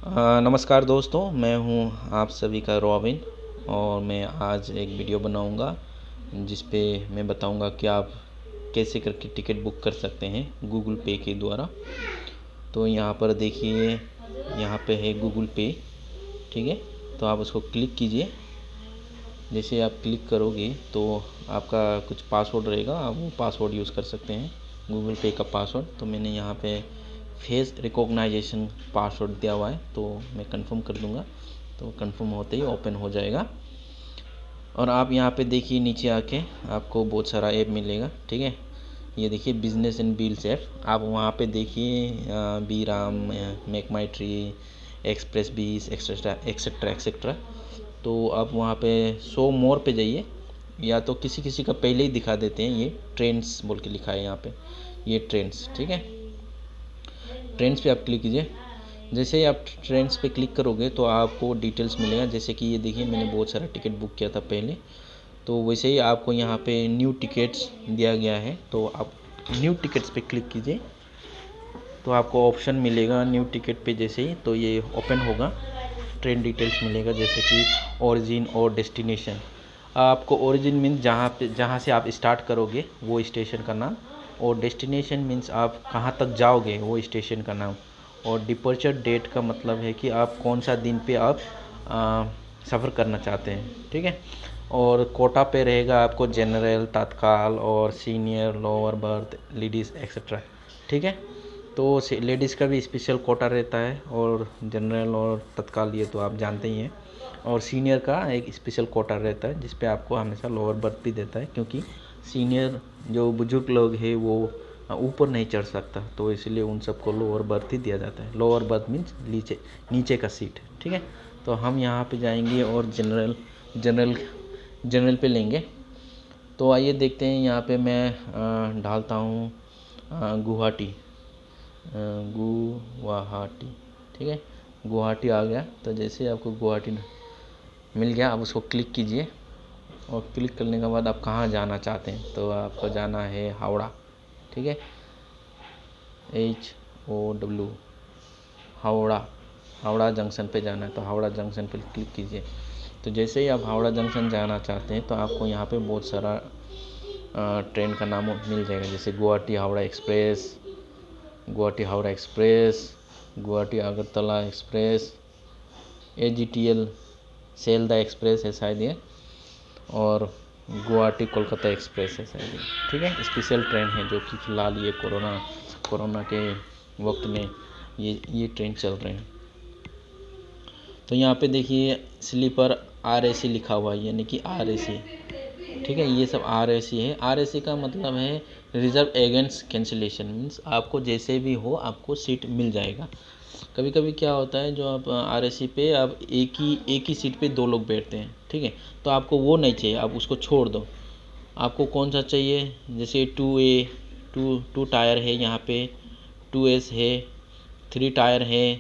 नमस्कार दोस्तों, मैं हूं आप सभी का रॉबिन और मैं आज एक वीडियो बनाऊंगा जिस पे मैं बताऊंगा कि आप कैसे करके टिकट बुक कर सकते हैं गूगल पे के द्वारा। तो यहाँ पर देखिए, यहाँ पे है गूगल पे, ठीक है। तो आप उसको क्लिक कीजिए। जैसे आप क्लिक करोगे तो आपका कुछ पासवर्ड रहेगा, आप वो पासवर्ड यूज़ कर सकते हैं, गूगल पे का पासवर्ड। तो मैंने यहाँ पे फेस रिकॉग्नाइजेशन पासवर्ड दिया हुआ है, तो मैं कंफर्म कर दूंगा। तो कंफर्म होते ही ओपन हो जाएगा और आप यहाँ पे देखिए, नीचे आके आपको बहुत सारा ऐप मिलेगा, ठीक है। ये देखिए बिजनेस एंड बिल्स ऐप, आप वहाँ पे देखिए बी राम, मेक माई ट्री, एक्सप्रेस बीस, एक्सेट्रा एक्सेट्रा एक्सेट्रा। तो आप वहाँ पे शो मोर पे जाइए, या तो किसी किसी का पहले ही दिखा देते हैं, ये ट्रेंड्स बोल के लिखा है यहाँ पे, ये ट्रेंड्स, ठीक है। ट्रेंड्स पे आप क्लिक कीजिए। जैसे ही आप ट्रेंड्स पे क्लिक करोगे तो आपको डिटेल्स मिलेगा। जैसे कि ये देखिए, मैंने बहुत सारा टिकट बुक किया था पहले, तो वैसे ही आपको यहाँ पे न्यू टिकट्स दिया गया है। तो आप न्यू टिकट्स पे क्लिक कीजिए तो आपको ऑप्शन मिलेगा न्यू टिकट पे। जैसे ही तो ये ओपन होगा, ट्रेन डिटेल्स मिलेगा, जैसे कि ओरिजिन और डेस्टिनेशन। आपको ओरिजिन मीन्स जहाँ से आप स्टार्ट करोगे वो स्टेशन का नाम, और डेस्टिनेशन मीन्स आप कहाँ तक जाओगे वो स्टेशन का नाम, और डिपर्चर डेट का मतलब है कि आप कौन सा दिन पे आप सफ़र करना चाहते हैं, ठीक है। और कोटा पे रहेगा आपको जनरल, तत्काल और senior, lower berth, ladies etcetera, ठीक है। तो लेडीज़ का भी स्पेशल कोटा रहता है, और जनरल और तत्काल ये तो आप जानते ही हैं। और सीनियर का एक स्पेशल कोटा रहता है जिस पे आपको हमेशा लोअर बर्थ भी देता है, क्योंकि सीनियर जो बुजुर्ग लोग हैं वो ऊपर नहीं चढ़ सकता, तो इसलिए उन सबको लोअर बर्थ ही दिया जाता है। लोअर बर्थ मीन्स नीचे नीचे का सीट, ठीक है। तो हम यहाँ पे जाएंगे और जनरल पे लेंगे। तो आइए देखते हैं, यहाँ पे मैं डालता हूँ गुवाहाटी, गुवाहाटी, ठीक है। गुवाहाटी आ गया। तो जैसे आपको गुवाहाटी मिल गया, आप उसको क्लिक कीजिए, और क्लिक करने के बाद आप कहाँ जाना चाहते हैं, तो आपको जाना है हावड़ा, ठीक है, HOW, हावड़ा, हावड़ा जंक्शन पे जाना है। तो हावड़ा जंक्शन पे क्लिक कीजिए। तो जैसे ही आप हावड़ा जंक्शन जाना चाहते हैं तो आपको यहाँ पे बहुत सारा ट्रेन का नाम मिल जाएगा, जैसे Guwahati Howrah Express, Guwahati Howrah Express, Guwahati Agartala Express, AGTL Sealdah Express है शायद ये, और गुवाहाटी कोलकाता एक्सप्रेस है शायद ये, ठीक है। स्पेशल ट्रेन है जो कि फ़िलहाल ये कोरोना के वक्त में ये ट्रेन चल रहे हैं। तो यहाँ पे देखिए स्लीपर RAC लिखा हुआ है, यानी कि RAC, ठीक है। ये सब RAC है। RAC का मतलब है रिजर्व अगेंस्ट कैंसिलेशन, मीन्स आपको जैसे भी हो आपको सीट मिल जाएगा। कभी कभी क्या होता है, जो आप RAC पे आप एक ही सीट पे 2 लोग बैठते हैं, ठीक है। तो आपको वो नहीं चाहिए, आप उसको छोड़ दो। आपको कौन सा चाहिए, जैसे 2A, टू टायर है यहाँ पे, 2S है, 3 टायर है,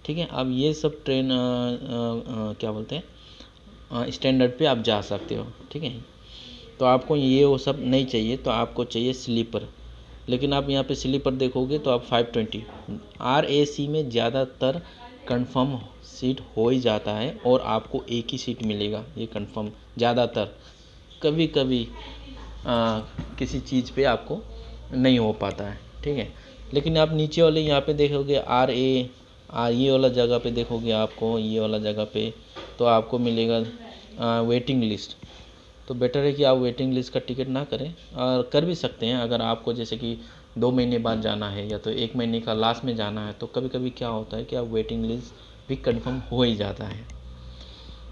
ठीक है। अब ये सब ट्रेन क्या बोलते हैं, स्टैंडर्ड पे आप जा सकते हो, ठीक है। तो आपको ये वो सब नहीं चाहिए, तो आपको चाहिए स्लीपर। लेकिन आप यहाँ पे स्लीपर देखोगे तो आप 520, RAC में ज़्यादातर कंफर्म सीट हो ही जाता है, और आपको एक ही सीट मिलेगा, ये कंफर्म ज़्यादातर। कभी कभी किसी चीज़ पे आपको नहीं हो पाता है, ठीक है। लेकिन आप नीचे वाले यहाँ पे देखोगे ये वाला जगह पे देखोगे, आपको ये वाला जगह पे तो आपको मिलेगा वेटिंग लिस्ट। तो बेटर है कि आप वेटिंग लिस्ट का टिकट ना करें, और कर भी सकते हैं अगर आपको जैसे कि 2 महीने बाद जाना है, या तो 1 महीने का लास्ट में जाना है। तो कभी कभी क्या होता है कि आप वेटिंग लिस्ट भी कंफर्म हो ही जाता है।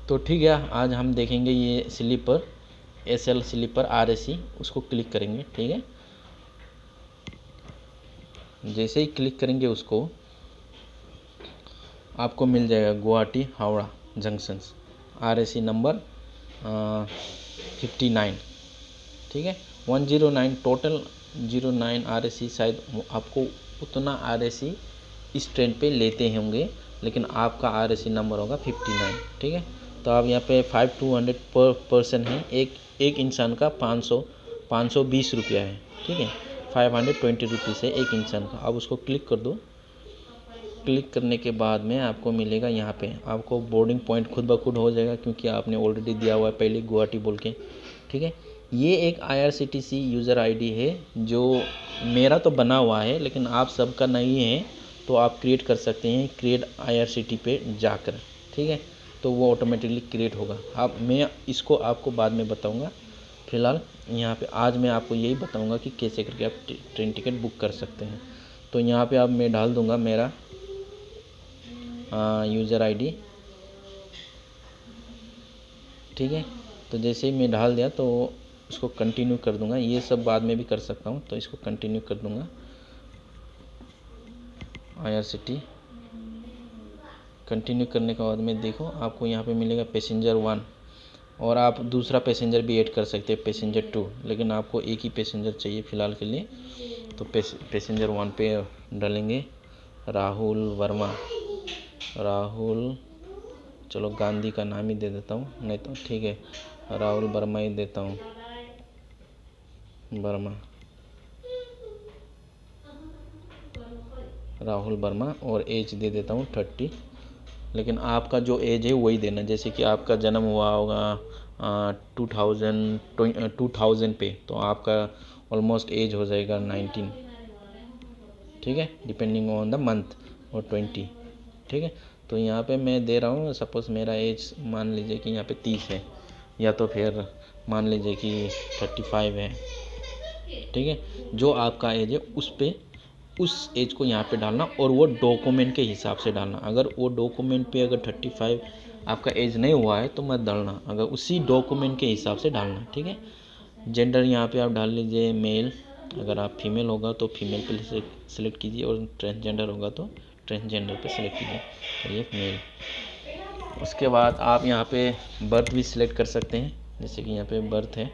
तो ठीक है, आज हम देखेंगे ये स्लीपर, SL स्लीपर RAC, उसको क्लिक करेंगे, ठीक है। जैसे ही क्लिक करेंगे उसको, आपको मिल जाएगा Guwahati Howrah junction, RAC number 59, ठीक है। 109 टोटल, 09 RAC, शायद आपको उतना RAC इस ट्रेन पे लेते होंगे, लेकिन आपका RAC नंबर होगा 59, ठीक है। तो आप यहाँ पे 5200 पर पर्सन है, एक इंसान का 520 रुपया है, ठीक है। 520 रुपीज़ है एक इंसान का। अब उसको क्लिक कर दो। क्लिक करने के बाद में आपको मिलेगा यहाँ पे, आपको बोर्डिंग पॉइंट खुद ब खुद हो जाएगा क्योंकि आपने ऑलरेडी दिया हुआ है पहले गुवाहाटी बोल के। ठीक है, ये एक IRCTC यूज़र आईडी है जो मेरा तो बना हुआ है, लेकिन आप सबका नहीं है तो आप क्रिएट कर सकते हैं क्रिएट IRCTC पे जाकर। ठीक है, तो वो ऑटोमेटिकली क्रिएट होगा। अब मैं इसको आपको बाद में बताऊंगा। फ़िलहाल यहाँ पे आज मैं आपको यही बताऊंगा कि कैसे करके आप ट्रेन टिकट बुक कर सकते हैं। तो यहाँ पे अब मैं डाल दूंगा मेरा यूज़र आईडी। ठीक है, तो जैसे ही मैं डाल दिया तो इसको कंटिन्यू कर दूंगा। ये सब बाद में भी कर सकता हूँ, तो इसको कंटिन्यू कर दूंगा। IRCTC कंटिन्यू करने के बाद में देखो आपको यहाँ पे मिलेगा पैसेंजर 1, और आप दूसरा पैसेंजर भी ऐड कर सकते हैं पैसेंजर 2, लेकिन आपको एक ही पैसेंजर चाहिए फ़िलहाल के लिए। तो पैसेंजर 1 पे डालेंगे राहुल वर्मा। राहुल, चलो गांधी का नाम ही दे देता हूँ, नहीं तो ठीक है राहुल वर्मा ही देता हूँ, वर्मा, राहुल वर्मा। और एज दे देता हूँ 30, लेकिन आपका जो एज है वही देना। जैसे कि आपका जन्म हुआ होगा 2000 पे, तो आपका ऑलमोस्ट एज हो जाएगा 19। ठीक है, डिपेंडिंग ऑन द मंथ, और 20। ठीक है, तो यहाँ पे मैं दे रहा हूँ, सपोज़ मेरा एज मान लीजिए कि यहाँ पे 30 है, या तो फिर मान लीजिए कि 35 है। ठीक है, जो आपका एज है उस एज को यहाँ पे डालना, और वो डॉक्यूमेंट के हिसाब से डालना। अगर वो डॉक्यूमेंट पे अगर 35 आपका एज नहीं हुआ है तो मत डालना, अगर उसी डॉक्यूमेंट के हिसाब से डालना। ठीक है, जेंडर यहाँ पे आप डाल लीजिए मेल, अगर आप फीमेल होगा तो फीमेल पे सेलेक्ट कीजिए, और ट्रांसजेंडर होगा तो ट्रांसजेंडर पे सेलेक्ट कीजिए, और ये मेल। उसके बाद आप यहाँ पे बर्थ भी सिलेक्ट कर सकते हैं, जैसे कि यहाँ पे बर्थ है,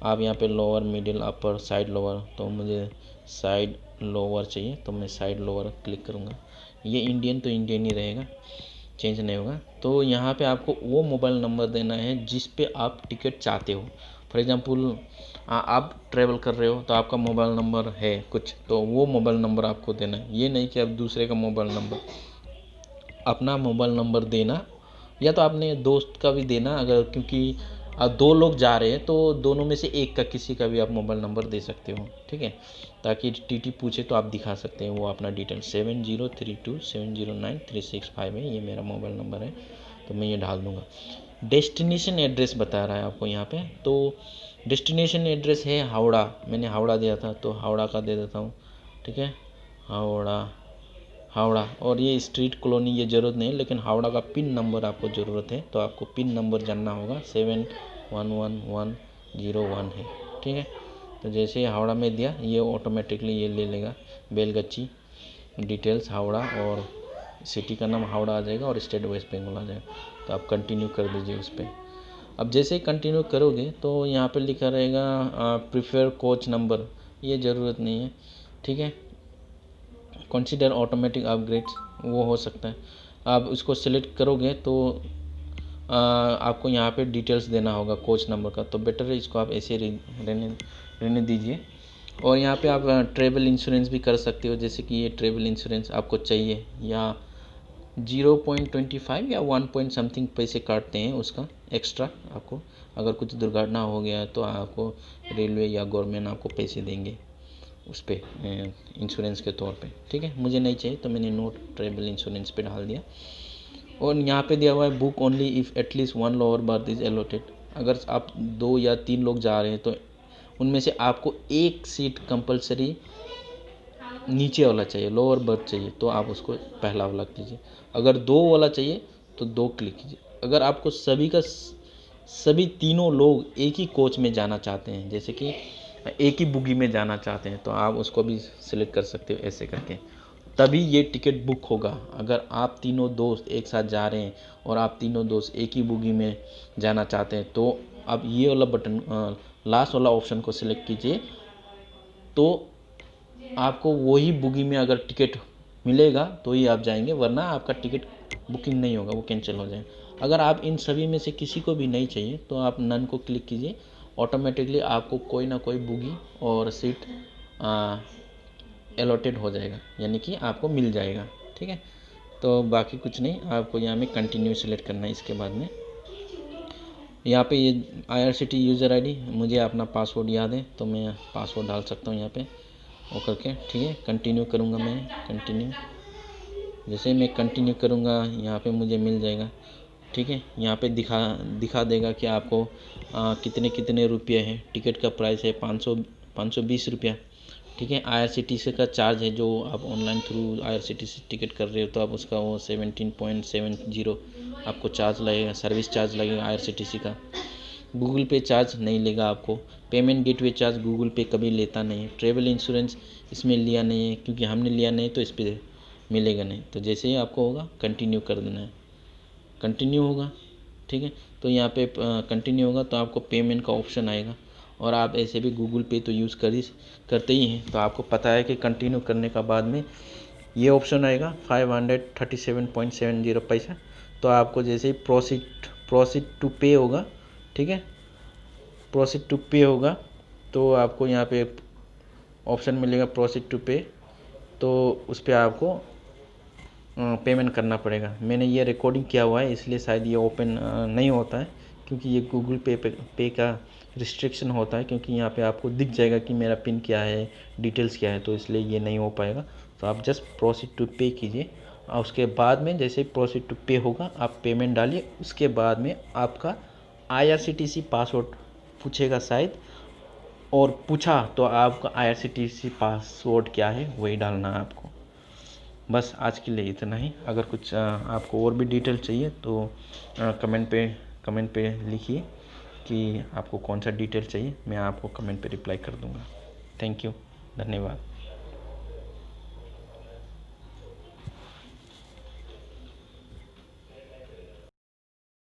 आप यहाँ पे लोअर, मिडिल, अपर, साइड, लोअर, तो मुझे साइड लोअर चाहिए, तो मैं साइड लोअर क्लिक करूँगा। ये इंडियन तो इंडियन ही रहेगा, चेंज नहीं होगा। तो यहाँ पे आपको वो मोबाइल नंबर देना है जिस पे आप टिकट चाहते हो। फॉर एग्जांपल आप ट्रैवल कर रहे हो तो आपका मोबाइल नंबर है कुछ, तो वो मोबाइल नंबर आपको देना है। ये नहीं कि आप दूसरे का मोबाइल नंबर, अपना मोबाइल नंबर देना, या तो आपने दोस्त का भी देना, अगर क्योंकि 2 लोग जा रहे हैं तो दोनों में से एक का, किसी का भी आप मोबाइल नंबर दे सकते हो। ठीक है, ताकि TT पूछे तो आप दिखा सकते हैं वो अपना डिटेल। 7032709365 है, ये मेरा मोबाइल नंबर है, तो मैं ये डाल दूँगा। डेस्टिनेशन एड्रेस बता रहा है आपको यहाँ पे, तो डेस्टिनेशन एड्रेस है हावड़ा, मैंने हावड़ा दिया था तो हावड़ा का दे देता हूँ। ठीक है, हावड़ा, और ये स्ट्रीट कॉलोनी ये ज़रूरत नहीं है, लेकिन हावड़ा का पिन नंबर आपको ज़रूरत है, तो आपको पिन नंबर जानना होगा, 711101 है। ठीक है, तो जैसे ही हावड़ा में दिया ये ऑटोमेटिकली ये ले लेगा बेलगच्ची डिटेल्स हावड़ा, और सिटी का नाम हावड़ा आ जाएगा, और स्टेट वेस्ट बंगाल आ जाएगा। तो आप कंटिन्यू कर दीजिए उस पर। अब जैसे ही कंटिन्यू करोगे तो यहाँ पे लिखा रहेगा प्रीफर कोच नंबर, ये ज़रूरत नहीं है। ठीक है, कंसीडर ऑटोमेटिक अपग्रेड्स, वो हो सकता है। आप उसको सिलेक्ट करोगे तो आपको यहाँ पे डिटेल्स देना होगा कोच नंबर का, तो बेटर है इसको आप ऐसे रहने दीजिए। और यहाँ पे आप ट्रैवल इंश्योरेंस भी कर सकते हो, जैसे कि ये ट्रैवल इंश्योरेंस आपको चाहिए, या 0.25 या 1 पॉइंट समथिंग पैसे काटते हैं उसका एक्स्ट्रा आपको, अगर कुछ दुर्घटना हो गया तो आपको रेलवे या गवर्नमेंट आपको पैसे देंगे उस पर इंश्योरेंस के तौर पे। ठीक है, मुझे नहीं चाहिए तो मैंने नोट ट्रैवल इंश्योरेंस पे डाल दिया। और यहाँ पे दिया हुआ है book only if at least 1 lower berth is allotted, अगर आप 2 या 3 लोग जा रहे हैं तो उनमें से आपको एक सीट कंपलसरी नीचे वाला चाहिए, लोअर बर्थ चाहिए, तो आप उसको पहला वाला कीजिए। अगर 2 वाला चाहिए तो 2 क्लिक कीजिए। अगर आपको सभी तीनों लोग एक ही कोच में जाना चाहते हैं, जैसे कि एक ही बुगी में जाना चाहते हैं, तो आप उसको भी सिलेक्ट कर सकते हो ऐसे करके, तभी ये टिकट बुक होगा। अगर आप तीनों दोस्त एक साथ जा रहे हैं और आप तीनों दोस्त एक ही बुगी में जाना चाहते हैं, तो आप ये वाला बटन लास्ट वाला ऑप्शन को सिलेक्ट कीजिए, तो आपको वही बुगी में अगर टिकट मिलेगा तो ही आप जाएंगे, वरना आपका टिकट बुकिंग नहीं होगा, वो कैंसिल हो जाएगा। अगर आप इन सभी में से किसी को भी नहीं चाहिए तो आप नन को क्लिक कीजिए, ऑटोमेटिकली आपको कोई ना कोई बुगी और सीट एलोटेड हो जाएगा, यानी कि आपको मिल जाएगा। ठीक है, तो बाकी कुछ नहीं, आपको यहाँ में कंटिन्यू सेलेक्ट करना है। इसके बाद में यहाँ पे ये IRCTC यूज़र ID, मुझे अपना पासवर्ड याद है तो मैं पासवर्ड डाल सकता हूँ यहाँ पे वो करके। ठीक है, कंटिन्यू करूँगा मैं, कंटिन्यू। जैसे मैं कंटिन्यू करूँगा यहाँ पे मुझे मिल जाएगा। ठीक है, यहाँ पे दिखा देगा कि आपको कितने रुपये हैं। टिकट का प्राइस है 520 रुपया। ठीक है, IRCTC का चार्ज है, जो आप ऑनलाइन थ्रू IRCTC टिकट कर रहे हो तो आप उसका वो 17.70 आपको चार्ज लगेगा, सर्विस चार्ज लगेगा IRCTC का। गूगल पे चार्ज नहीं लेगा आपको। पेमेंट गेटवे चार्ज गूगल पे कभी लेता नहीं है। ट्रैवल इंश्योरेंस इसमें लिया नहीं है, क्योंकि हमने लिया नहीं तो इस पर मिलेगा नहीं। तो जैसे ही आपको होगा कंटिन्यू कर देना है, कंटिन्यू होगा। ठीक है, तो यहाँ पे कंटिन्यू होगा तो आपको पेमेंट का ऑप्शन आएगा। और आप ऐसे भी गूगल पे तो यूज़ करते ही हैं, तो आपको पता है कि कंटिन्यू करने का बाद में ये ऑप्शन आएगा 537.70 पैसा। तो आपको जैसे ही प्रोसीड टू पे होगा, ठीक है, प्रोसीड टू पे होगा तो आपको यहाँ पे ऑप्शन मिलेगा प्रोसीड टू पे, तो उस पर आपको पेमेंट करना पड़ेगा। मैंने ये रिकॉर्डिंग किया हुआ है इसलिए शायद ये ओपन नहीं होता है, क्योंकि ये गूगल पे का रिस्ट्रिक्शन होता है, क्योंकि यहाँ पे आपको दिख जाएगा कि मेरा पिन क्या है, डिटेल्स क्या है, तो इसलिए ये नहीं हो पाएगा। तो आप जस्ट प्रोसीड टू पे कीजिए और उसके बाद में जैसे प्रोसीड टू पे होगा आप पेमेंट डालिए। उसके बाद में आपका IRCTC पासवर्ड पूछेगा शायद, और पूछा तो आपका IRCTC पासवर्ड क्या है वही डालना है आपको। बस आज के लिए इतना ही। अगर कुछ आपको और भी डिटेल चाहिए तो कमेंट पे लिखिए कि आपको कौन सा डिटेल चाहिए, मैं आपको कमेंट पे रिप्लाई कर दूंगा। थैंक यू, धन्यवाद।